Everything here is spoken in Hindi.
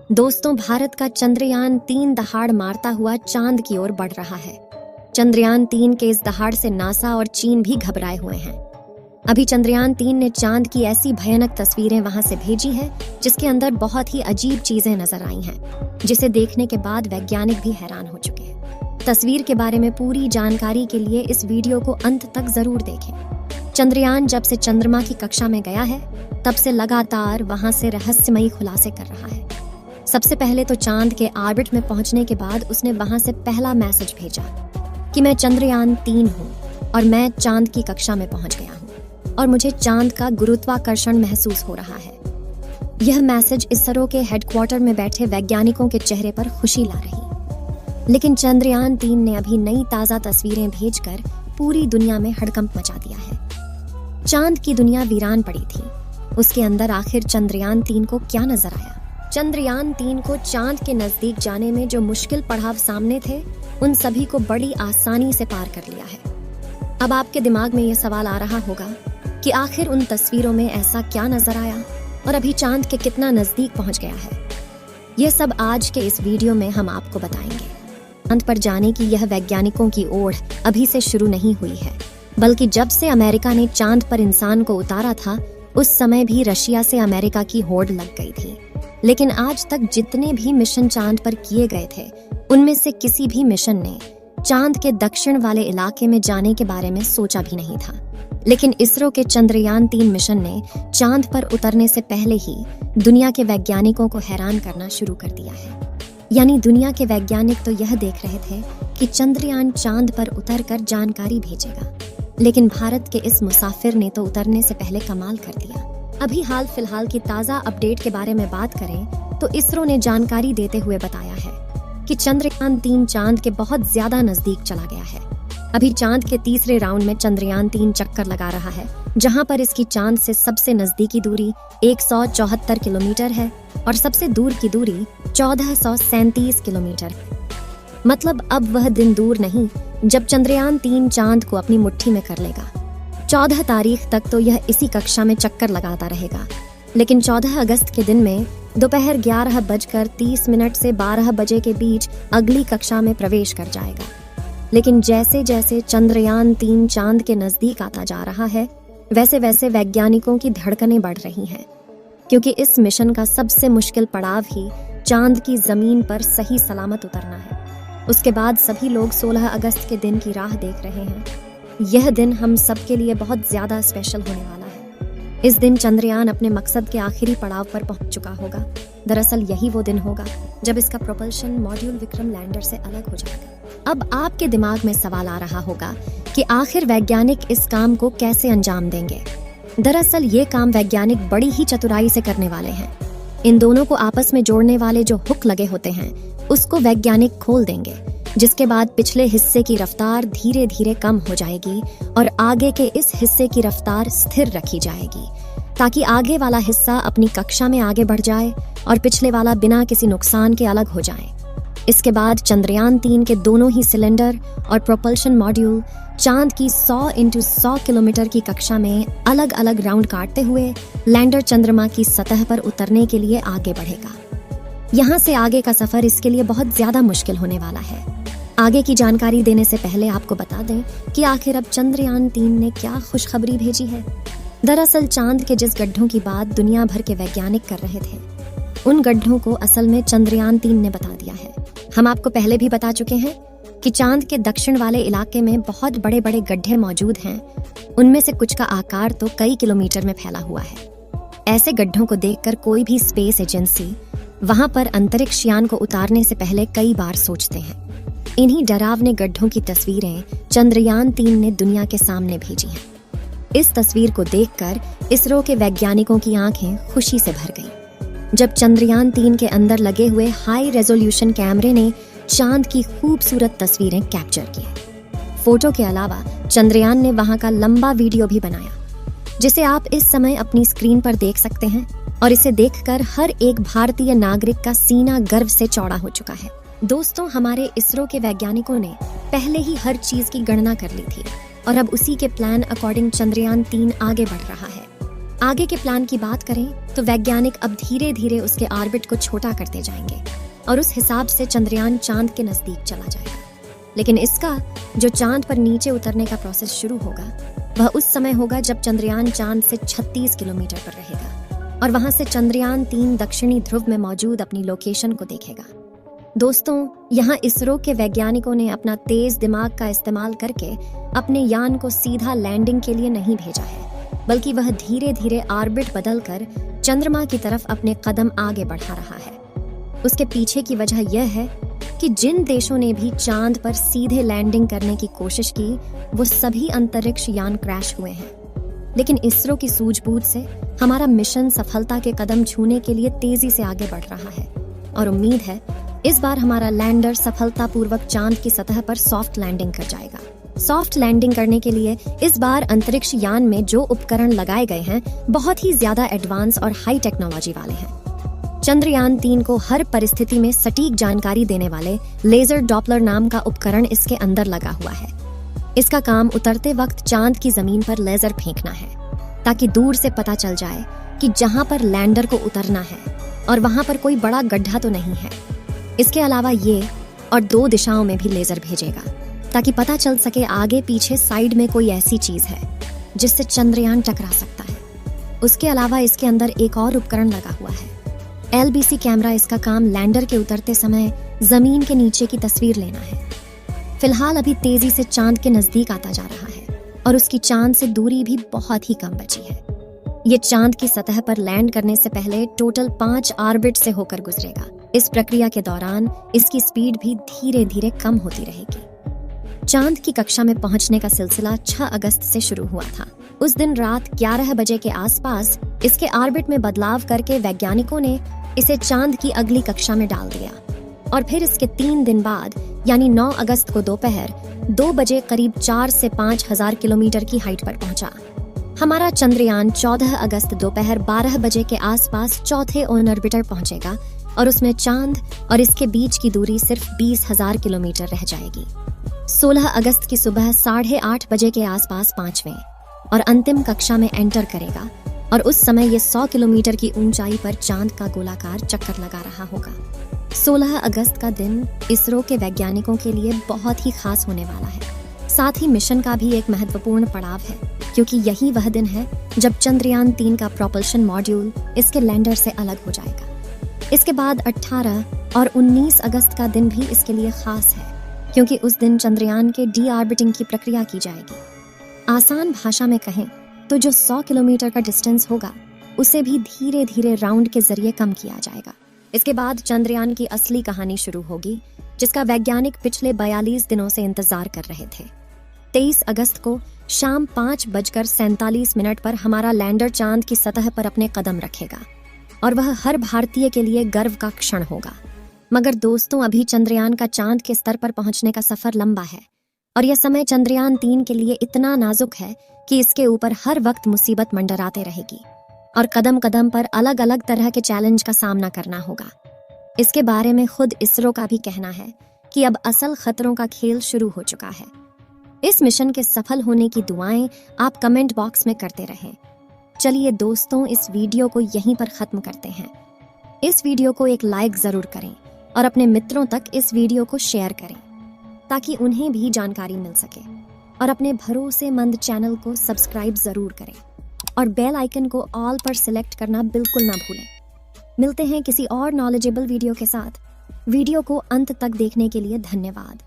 दोस्तों, भारत का चंद्रयान-3 दहाड़ मारता हुआ चांद की ओर बढ़ रहा है। चंद्रयान-3 के इस दहाड़ से नासा और चीन भी घबराए हुए हैं। अभी चंद्रयान-3 ने चांद की ऐसी भयानक तस्वीरें वहां से भेजी हैं, जिसके अंदर बहुत ही अजीब चीजें नजर आई हैं, जिसे देखने के बाद वैज्ञानिक भी हैरान हो चुके हैं। तस्वीर के बारे में पूरी जानकारी के लिए इस वीडियो को अंत तक जरूर देखें। चंद्रयान जब से चंद्रमा की कक्षा में गया है, तब से लगातार वहां से रहस्यमयी खुलासे कर रहा है। सबसे पहले तो चांद के ऑर्बिट में पहुंचने के बाद उसने वहां से पहला मैसेज भेजा कि मैं चंद्रयान-3 हूं और मैं चांद की कक्षा में पहुंच गया हूं और मुझे चांद का गुरुत्वाकर्षण महसूस हो रहा है। यह मैसेज इसरो के हेडक्वार्टर में बैठे वैज्ञानिकों के चेहरे पर खुशी ला रही। लेकिन चंद्रयान-3 ने अभी नई ताजा तस्वीरें भेजकर पूरी दुनिया में हड़कंप मचा दिया है। चांद की दुनिया वीरान पड़ी थी। उसके अंदर आखिर चंद्रयान-3 को क्या नजर आया? चंद्रयान-3 को चांद के नजदीक जाने में जो मुश्किल पड़ाव सामने थे, उन सभी को बड़ी आसानी से पार कर लिया है। अब आपके दिमाग में ये सवाल आ रहा होगा कि आखिर उन तस्वीरों में ऐसा क्या नजर आया और अभी चांद के कितना नजदीक पहुंच गया है। ये सब आज के इस वीडियो में हम आपको बताएंगे। चांद पर जाने की यह वैज्ञानिकों की ओढ़ अभी से शुरू नहीं हुई है, बल्कि जब से अमेरिका ने चांद पर इंसान को उतारा था, उस समय भी रशिया से अमेरिका की होड़ लग गई थी। लेकिन आज तक जितने भी मिशन चांद पर किए गए थे, उनमें से किसी भी मिशन ने चांद के दक्षिण वाले इलाके में जाने के बारे में सोचा भी नहीं था। लेकिन इसरो के चंद्रयान-3 मिशन ने चांद पर उतरने से पहले ही दुनिया के वैज्ञानिकों को हैरान करना शुरू कर दिया है। यानी दुनिया के वैज्ञानिक तो यह देख रहे थे कि चंद्रयान चांद पर उतरकर जानकारी भेजेगा, लेकिन भारत के इस मुसाफिर ने तो उतरने से पहले कमाल कर दिया। अभी हाल फिलहाल की ताजा अपडेट के बारे में बात करें तो इसरो ने जानकारी देते हुए बताया है कि चंद्रयान-3 चांद के बहुत ज्यादा नजदीक चला गया है। अभी चांद के तीसरे राउंड में चंद्रयान-3 चक्कर लगा रहा है, जहां पर इसकी चांद से सबसे नजदीकी दूरी 174 किलोमीटर है और सबसे दूर की दूरी 1437 किलोमीटर। मतलब अब वह दिन दूर नहीं जब चंद्रयान-3 चांद को अपनी मुट्ठी में कर लेगा। 14 तारीख तक तो यह इसी कक्षा में चक्कर लगाता रहेगा, लेकिन 14 अगस्त के दिन में दोपहर 11:30 से 12 बजे के बीच अगली कक्षा में प्रवेश कर जाएगा। लेकिन जैसे जैसे चंद्रयान-3 चांद के नजदीक आता जा रहा है, वैसे वैसे वैज्ञानिकों की धड़कनें बढ़ रही हैं, क्योंकि इस मिशन का सबसे मुश्किल पड़ाव ही चांद की जमीन पर सही सलामत उतरना है। उसके बाद सभी लोग 16 अगस्त के दिन की राह देख रहे हैं। यह दिन हम सब के लिए बहुत ज्यादा स्पेशल होने वाला है। इस दिन चंद्रयान अपने मकसद के आखिरी पड़ाव पर पहुंच चुका होगा। दरअसल यही वो दिन होगा जब इसका प्रोपल्शन मॉड्यूल विक्रम लैंडर से अलग हो जाएगा। अब आपके दिमाग में सवाल आ रहा होगा कि आखिर वैज्ञानिक इस काम को कैसे अंजाम देंगे। दरअसल ये काम वैज्ञानिक बड़ी ही चतुराई से करने वाले हैं। इन दोनों को आपस में जोड़ने वाले जो हुक लगे होते हैं, उसको वैज्ञानिक खोल देंगे, जिसके बाद पिछले हिस्से की रफ्तार धीरे धीरे कम हो जाएगी और आगे के इस हिस्से की रफ्तार स्थिर रखी जाएगी, ताकि आगे वाला हिस्सा अपनी कक्षा में आगे बढ़ जाए और पिछले वाला बिना किसी नुकसान के अलग हो जाए। इसके बाद चंद्रयान-3 के दोनों ही सिलेंडर और प्रोपल्शन मॉड्यूल चांद की 100 × 100 किलोमीटर की कक्षा में अलग अलग राउंड काटते हुए लैंडर चंद्रमा की सतह पर उतरने के लिए आगे बढ़ेगा। यहाँ से आगे का सफर इसके लिए बहुत ज्यादा मुश्किल होने वाला है। आगे की जानकारी देने से पहले आपको बता दें कि आखिर अब चंद्रयान-3 ने क्या खुशखबरी भेजी है। दरअसल चांद के जिस गड्ढों की बात दुनिया भर के वैज्ञानिक कर रहे थे, उन गड्ढों को असल में चंद्रयान-3 ने बता दिया है। हम आपको पहले भी बता चुके हैं कि चांद के दक्षिण वाले इलाके में बहुत बड़े बड़े गड्ढे मौजूद हैं। उनमें से कुछ का आकार तो कई किलोमीटर में फैला हुआ है। ऐसे गड्ढों को देखकर कोई भी स्पेस एजेंसी वहां पर अंतरिक्ष यान को उतारने से पहले कई बार सोचते हैं। इन्हीं डरावने गड्ढों की तस्वीरें चंद्रयान-3 ने दुनिया के सामने भेजी हैं। इस तस्वीर को देखकर इसरो के वैज्ञानिकों की आंखें खुशी से भर गईं, जब चंद्रयान-3 के अंदर लगे हुए हाई रेजोल्यूशन कैमरे ने चांद की खूबसूरत तस्वीरें कैप्चर की। फोटो के अलावा चंद्रयान ने वहां का लंबा वीडियो भी बनाया, जिसे आप इस समय अपनी स्क्रीन पर देख सकते हैं, और इसे देखकर हर एक भारतीय नागरिक का सीना गर्व से चौड़ा हो चुका है। दोस्तों, हमारे इसरो के वैज्ञानिकों ने पहले ही हर चीज की गणना कर ली थी और अब उसी के प्लान अकॉर्डिंग चंद्रयान-3 आगे बढ़ रहा है। आगे के प्लान की बात करें तो वैज्ञानिक अब धीरे धीरे उसके ऑर्बिट को छोटा करते जाएंगे और उस हिसाब से चंद्रयान चांद के नजदीक चला जाएगा। लेकिन इसका जो चांद पर नीचे उतरने का प्रोसेस शुरू होगा वह उस समय होगा जब चंद्रयान चांद से 36 किलोमीटर पर रहेगा और वहां से चंद्रयान 3 दक्षिणी ध्रुव में मौजूद अपनी लोकेशन को देखेगा। दोस्तों, यहाँ इसरो के वैज्ञानिकों ने अपना तेज दिमाग का इस्तेमाल करके अपने यान को सीधा लैंडिंग के लिए नहीं भेजा है, बल्कि वह धीरे धीरे ऑर्बिट बदलकर चंद्रमा की तरफ अपने कदम आगे बढ़ा रहा है। उसके पीछे की वजह यह है कि जिन देशों ने भी चांद पर सीधे लैंडिंग करने की कोशिश की वो सभी अंतरिक्ष यान क्रैश हुए हैं। लेकिन इसरो की सूझबूझ से हमारा मिशन सफलता के कदम छूने के लिए तेजी से आगे बढ़ रहा है और उम्मीद है इस बार हमारा लैंडर सफलतापूर्वक चांद की सतह पर सॉफ्ट लैंडिंग कर जाएगा। सॉफ्ट लैंडिंग करने के लिए इस बार अंतरिक्ष यान में जो उपकरण लगाए गए हैं बहुत ही ज्यादा एडवांस और हाई टेक्नोलॉजी वाले हैं। चंद्रयान 3 को हर परिस्थिति में सटीक जानकारी देने वाले लेजर डॉपलर नाम का उपकरण इसके अंदर लगा हुआ है। इसका काम उतरते वक्त चांद की जमीन पर लेजर फेंकना है ताकि दूर से पता चल जाए कि जहां पर लैंडर को उतरना है और वहां पर कोई बड़ा गड्ढा तो नहीं है। इसके अलावा ये और 2 दिशाओं में भी लेजर भेजेगा ताकि पता चल सके आगे पीछे साइड में कोई ऐसी चीज है जिससे चंद्रयान टकरा सकता है। उसके अलावा इसके अंदर एक और उपकरण लगा हुआ है, LBC कैमरा। इसका काम लैंडर के उतरते समय जमीन के नीचे की तस्वीर लेना है। फिलहाल अभी तेजी से चांद के नजदीक आता जा रहा है और उसकी चांद से दूरी भी बहुत ही कम बची है। ये चांद की सतह पर लैंड करने से पहले टोटल 5 ऑर्बिट से होकर गुजरेगा। इस प्रक्रिया के दौरान इसकी स्पीड भी धीरे धीरे कम होती रहेगी। चांद की कक्षा में पहुंचने का सिलसिला 6 अगस्त से शुरू हुआ था। उस दिन रात 11 बजे के आसपास इसके ऑर्बिट में बदलाव करके वैज्ञानिकों ने इसे चांद की अगली कक्षा में डाल दिया और फिर इसके 3 दिन बाद यानी 9 अगस्त को दोपहर 2 बजे करीब 4 से 5 हजार किलोमीटर की हाइट पर पहुंचा। हमारा चंद्रयान 14 अगस्त दोपहर 12 बजे के आसपास चौथे ऑन ऑर्बिटर पहुंचेगा और उसमें चांद और इसके बीच की दूरी सिर्फ 20,000 किलोमीटर रह जाएगी। 16 अगस्त की सुबह 8:30 बजे के आसपास 5वें और अंतिम कक्षा में एंटर करेगा और उस समय ये 100 किलोमीटर की ऊंचाई पर चांद का गोलाकार चक्कर लगा रहा होगा। 16 अगस्त का दिन इसरो के वैज्ञानिकों के लिए बहुत ही खास होने वाला है। साथ ही मिशन का भी एक महत्वपूर्ण पड़ाव है क्योंकि यही वह दिन है जब चंद्रयान 3 का प्रोपल्शन मॉड्यूल इसके लैंडर से अलग हो जाएगा। इसके बाद 18 और 19 अगस्त का दिन भी इसके लिए खास है क्योंकि उस दिन चंद्रयान के डी-ऑर्बिटिंग की प्रक्रिया की जाएगी। आसान भाषा में कहें तो जो 100 किलोमीटर का डिस्टेंस होगा उसे भी धीरे धीरे राउंड के जरिए कम किया जाएगा। इसके बाद चंद्रयान की असली कहानी शुरू होगी जिसका वैज्ञानिक पिछले 42 दिनों से इंतजार कर रहे थे। 23 अगस्त को शाम 5:47 पर हमारा लैंडर चांद की सतह पर अपने कदम रखेगा और वह हर भारतीय के लिए गर्व का क्षण होगा। मगर दोस्तों, अभी चंद्रयान का चांद के स्तर पर पहुंचने का सफर लंबा है और यह समय चंद्रयान 3 के लिए इतना नाजुक है कि इसके ऊपर हर वक्त मुसीबत मंडराते रहेगी और कदम कदम पर अलग अलग तरह के चैलेंज का सामना करना होगा। इसके बारे में खुद इसरो का भी कहना है कि अब असल खतरों का खेल शुरू हो चुका है। इस मिशन के सफल होने की दुआएं आप कमेंट बॉक्स में करते रहें। चलिए दोस्तों, इस वीडियो को यहीं पर खत्म करते हैं। इस वीडियो को एक लाइक जरूर करें और अपने मित्रों तक इस वीडियो को शेयर करें ताकि उन्हें भी जानकारी मिल सके और अपने भरोसेमंद चैनल को सब्सक्राइब जरूर करें और बेल आइकन को ऑल पर सिलेक्ट करना बिल्कुल ना भूलें। मिलते हैं किसी और नॉलेजेबल वीडियो के साथ। वीडियो को अंत तक देखने के लिए धन्यवाद।